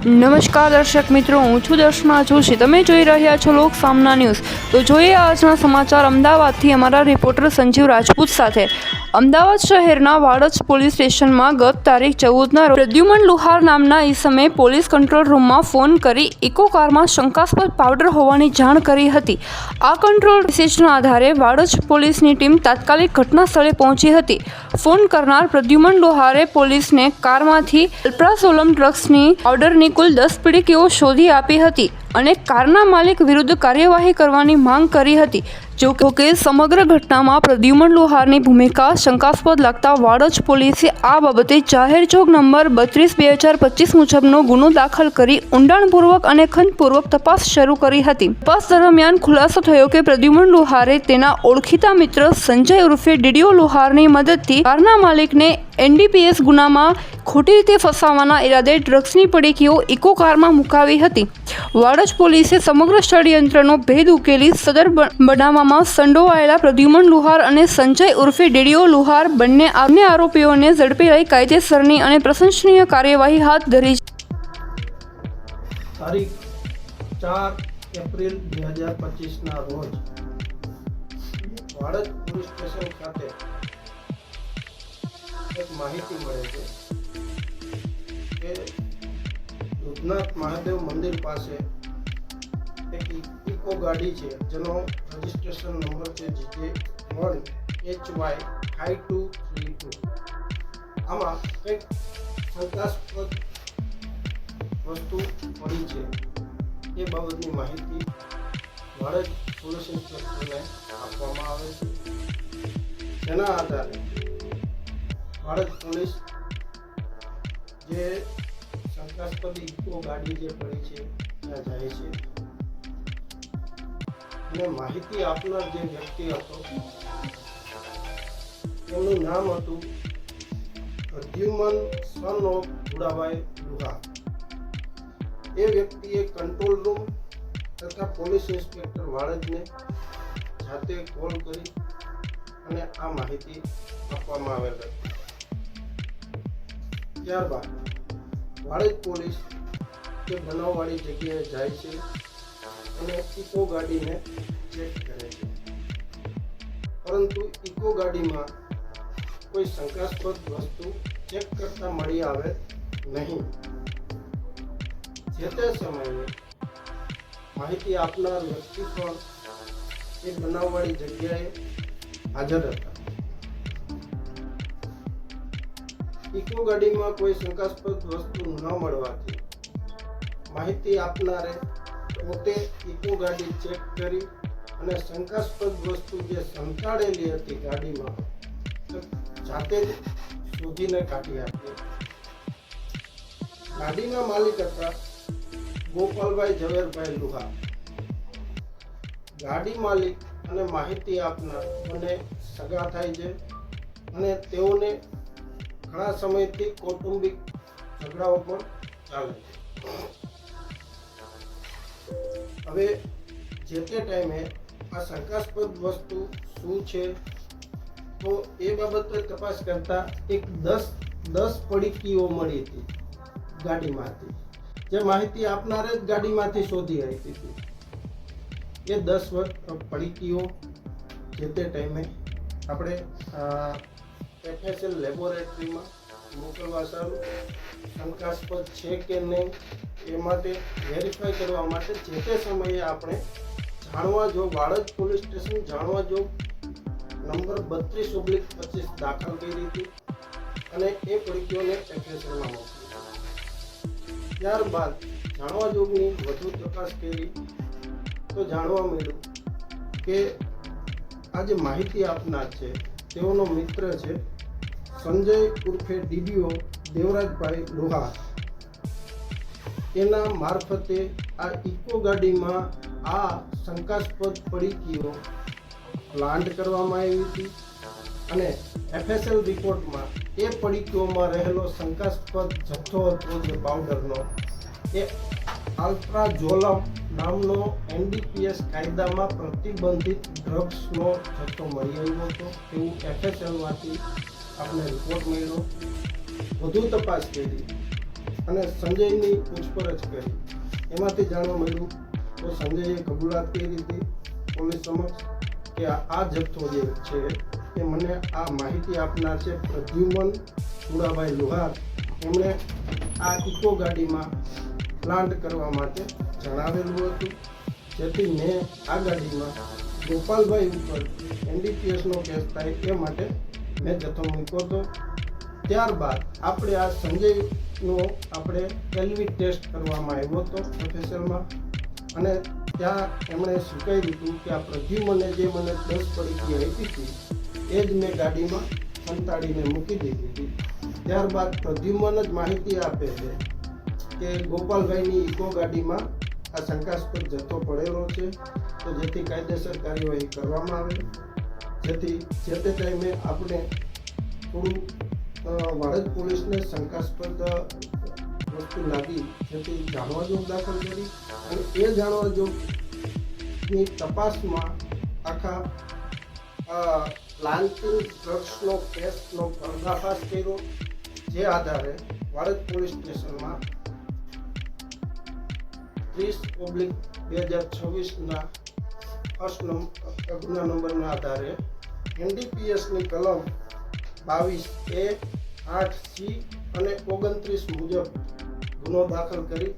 નમસ્કાર દર્શક મિત્રો, હું છું દર્શના જોશી. તમે જોઈ રહ્યા છો લોક સામના ન્યૂઝ. તો જોઈએ આજના સમાચાર અમદાવાદથી અમારા રિપોર્ટર સંજીવ રાજપૂત સાથે. અમદાવાદ શહેરના વાડજ પોલીસ સ્ટેશનમાં ગત તારીખ 14ના રોજ પ્રદ્યુમન લુહાર નામના ઈસમે પોલીસ કંટ્રોલ રૂમમાં ફોન કરી ઇકો કારમાં શંકાસ્પદ પાવડર હોવાની જાણ કરી હતી. આ કંટ્રોલ મેસેજના આધારે વાડજ પોલીસની ટીમ તાત્કાલિક ઘટના સ્થળે પહોંચી હતી. ફોન કરનાર પ્રદ્યુમન લુહારે પોલીસને કારમાંથી અલ્પ્રાઝોલમ ડ્રગ્સની પાવડરની કુલ 10 પીડીકીઓ શોધી આપી હતી અને કારના માલિક વિરુદ્ધ કાર્યવાહી કરવાની માંગ કરી હતી. જો કે સમગ્ર ઘટનામાં પ્રદ્યુમન લુહારની ભૂમિકા શંકાસ્પદ લાગતા વાડજ પોલીસે આ બાબતે જાહેર જોગ નંબર 32/2025 મુજબનો ગુનો દાખલ કરી ઊંડાણપૂર્વક અને ખંતપૂર્વક તપાસ શરૂ કરી હતી. તપાસ દરમિયાન ખુલાસો થયો કે પ્રદ્યુમન લુહારે તેના ઓળખીતા મિત્ર સંજય ઉર્ફે ડીડીઓ લુહારની મદદથી કારના માલિકને એનડીપીએસ ગુનામાં ખોટી રીતે ફસાવવાના ઈરાદે ડ્રગ્સની પડીકીઓ ઇકો કારમાં મુકાવી હતી. વાડજ પોલીસે સમગ્ર ષડયંત્રનો ભેદ ઉકેલી સદર બનાવવામાં સંડોવાયેલા પ્રદ્યુમન લુહાર અને સંજય ઉર્ફે ડીડીઓ લુહાર બંને આરોપીઓને ઝડપી લઈ કાયદેસરની અને પ્રશંસનીય કાર્યવાહી હાથ ધરી. તારીખ 4 એપ્રિલ 2025ના રોજ વાડજ પોલીસ સ્ટેશન ખાતે એક માહિતી મળે છે કે દુધનાથ મહાદેવ મંદિર પાસે એક ઇકો ગાડી છે જેનો રજિસ્ટ્રેશન નંબર છે JJ1HY5232. આમાં કંઈક શંકાસ્પદ વસ્તુ પડી છે એ બાબતની માહિતી વાડજ પોલીસ ઇન્સ્પેક્ટરને આપવામાં આવે છે. તેના આધારે વાડજ પોલીસ જે શંકાસ્પદ ઇકો ગાડી જે પડી છે ત્યાં જાય છે અને માહિતી આપનાર જે વ્યક્તિ હતો એનું નામ હતું પ્રદ્યુમન સન ઓફ ભુડાભાઈ લુહાર. એ વ્યક્તિએ કંટ્રોલ રૂમ તથા પોલીસ ઇન્સ્પેક્ટર વાડજને જાતે કોલ કરી અને આ માહિતી આપવામાં આવેલ હતી. ત્યારબાદ વાડજ પોલીસ તે બનાવવાળી જગ્યાએ જાય છે અને ઇકો ગાડીને ચેક કરે છે, પરંતુ ઇકો ગાડીમાં કોઈ શંકાસ્પદ વસ્તુ ચેક કરતા મળી આવે નહીં. જે તે સમયે માહિતી આપનાર વ્યક્તિ પણ એ બનાવવાળી જગ્યાએ હાજર હતા. ઇકો ગાડીમાં કોઈ શંકાસ્પદ વસ્તુ ન મળવાથી માહિતી આપનારે પોતે ઇકો ગાડી ચેક કરી અને શંકાસ્પદ વસ્તુ જે સંતાડેલી હતી ગાડીમાં જાતે જ શોધીને કાઢી આપી. ગાડીના માલિક હતા ગોપાલભાઈ ઝવેરભાઈ લુહાર. ગાડી માલિક અને માહિતી આપનાર બંને સગા થાય છે અને તેઓને ઘણા સમયથી કૌટુંબિક ઝઘડાઓ પણ ચાલે છે. હવે જે તે ટાઈમે આ શંકાસ્પદ વસ્તુ શું છે તો એ બાબતે તપાસ કરતા એક 10 પડીકીઓ મળી હતી ગાડીમાંથી, જે માહિતી આપનારે જ ગાડીમાંથી શોધી આપી હતી. એ 10 પડીકીઓ જે તે ટાઈમે આપણે FSL લેબોરેટરીમાં મોકલવા સારું શંકાસ્પદ છે કે નહીં એ માટે વેરીફાઈ કરવા માટે જે તે સમયે આપણે જાણવા જો વાડજ પોલીસ સ્ટેશન જાણવા જો નંબર 32/25 દાખલ કરી હતી અને એ પડીકીઓને FSLમાં મોકલી. ત્યારબાદ જાણવા જોગની વધુ તપાસ કરી તો જાણવા મળ્યું કે આ જે માહિતી આપનાર છે તેઓનો મિત્ર છે સંજય ઉર્ફે ડીડીઓ દેવરાજભાઈ લુહાર. એના મારફતે આ ઇકો ગાડીમાં આ શંકાસ્પદ પડીકીઓ પ્લાન્ટ કરવામાં આવી હતી અને FSL રિપોર્ટમાં એ પડીકીઓમાં રહેલો શંકાસ્પદ જથ્થો હતો જે પાવડરનો એ અલ્પ્રાઝોલમ નામનો NDPS કાયદામાં પ્રતિબંધિત ડ્રગ્સનો જથ્થો મળી આવ્યો હતો એવું FSLમાંથી આપણે રિપોર્ટ મળ્યો. વધુ તપાસ કરી અને સંજયની પૂછપરછ કરી. એમાંથી જાણવા મળ્યું તો સંજયે કબૂલાત કરી હતી પોલીસ સમક્ષ કે આ જથ્થો જે છે એ મને આ માહિતી આપનાર છે પ્રદ્યુમન સુડાભાઈ લુહાર. એમણે આ ઇકો ગાડીમાં પ્લાન્ટ કરવા માટે જણાવેલું હતું, જેથી મેં આ ગાડીમાં ગોપાલભાઈ ઉપર NDPSનો કેસ થાય એ માટે મેં જથ્થો મૂક્યો હતો. ત્યારબાદ આપણે આ સંજયનો આપણે એલવી ટેસ્ટ કરવામાં આવ્યો હતો પ્રોફેસરમાં, અને ત્યાં એમણે સ્વીકાર્યું હતું કે આ પ્રદ્યુમને જે મને 10 પડીકી આપી હતી એ જ મેં ગાડીમાં સંતાડીને મૂકી દીધી હતી. ત્યારબાદ પ્રદ્યુમન જ માહિતી આપે છે કે ગોપાલભાઈની ઇકો ગાડીમાં આ શંકાસ્પદ જથ્થો પડેલો છે, તો જેથી કાયદેસર કાર્યવાહી કરવામાં આવે. જેથી જે તે ટાઈમે આપણે થોડું વાડજ પોલીસને શંકાસ્પદ વસ્તુ લાગી, જેથી જાણવા જોગ દાખલ કરી અને એ જાણવા જોગની તપાસમાં આખા પ્લાન્ટિંગ ડ્રગ્સનો કેસનો પર્દાફાશ કર્યો. જે આધારે વાડજ પોલીસ સ્ટેશનમાં 30/2026ના ગુના નંબરના આધારે NDPSની કલમ 22A, 8C અને 29 મુજબ ગુનો દાખલ કરી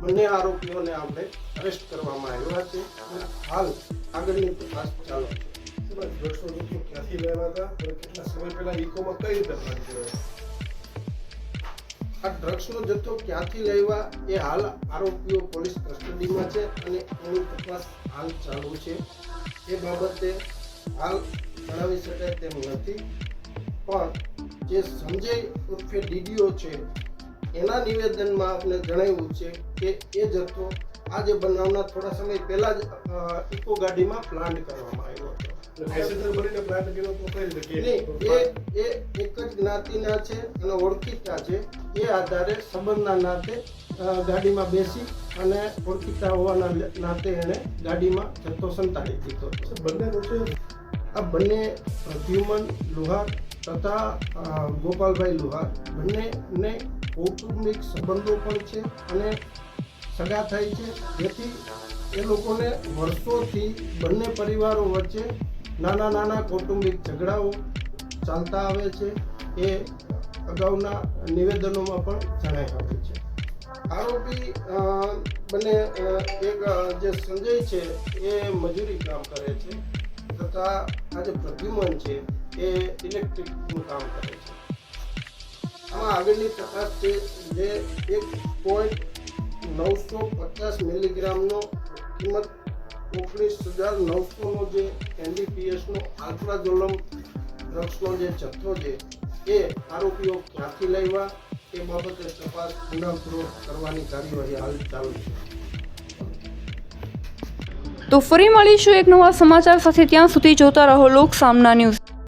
બંને આરોપીઓને આપણે અરેસ્ટ કરવામાં આવ્યા છે અને હાલ આગળની તપાસ ચાલુ છે. ડ્રગ્સનો જથ્થો ક્યાંથી લેવા હતા અને કેટલા સમય પહેલા ઇકોમાં કઈ રીતે પ્લાન કર્યો? આ ડ્રગ્સનો જથ્થો ક્યાંથી લેવા એ હાલ આરોપીઓ પોલીસ કસ્ટડીમાં છે અને એની તપાસ હાલ ચાલુ છે. એ બાબતે હાલ જણાવી શકાય તેમ નથી, પણ જે સંજય ઉર્ફે DDO છે એના નિવેદનમાં આપણે જણાવ્યું છે કે એ જથ્થો આ જે બનાવના થોડા સમય પહેલા જ ઇકો ગાડીમાં પ્લાન્ટ કરવામાં આવ્યો હતો. પેસેન્જર બનીને પ્લાન કર્યો તો કઈ રીતે? એ એક જ જ્ઞાતિના છે અને ઓળખીતા છે. એ આધારે સંબંધના નાતે ગાડીમાં બેસી અને ઓળખીતા હોવાના નાતે એને ગાડીમાં જથ્થો સંતાડી દીધો હતો. બંને વચ્ચે આ બંને પ્રદ્યુમન લુહાર તથા ગોપાલભાઈ લુહાર બંનેને કૌટુંબિક સંબંધો પણ છે અને સગા થાય છે, જેથી એ લોકોને વર્ષોથી બંને પરિવારો વચ્ચે નાના નાના કૌટુંબિક ઝઘડાઓ ચાલતા આવે છે. એ અગાઉના નિવેદનોમાં પણ જણાઈ આવે છે. આરોપી બંને એક જે સંજય છે એ મજૂરી કામ કરે છે તથા આ જે પ્રદ્યુમન છે એ ઇલેક્ટ્રિકનું કામ કરે છે. આમાં આગળની તપાસ છે જે 1.950 મિલીગ્રામનો કિંમત 19,900નો જે NDPSનો આલ્ટ્રાઝોલમ ડ્રગ્સનો જે જથ્થો છે એ આરોપીઓ ક્યાંથી લાવ્યા એ બાબતે તપાસ ઊંડાણપૂર્વક કરવાની કાર્યવાહી હાલ ચાલુ છે. તો ફરી મળીશું એક નવા સમાચાર સાથે. ત્યાં સુધી જોતા રહો લોક સામના ન્યૂઝ.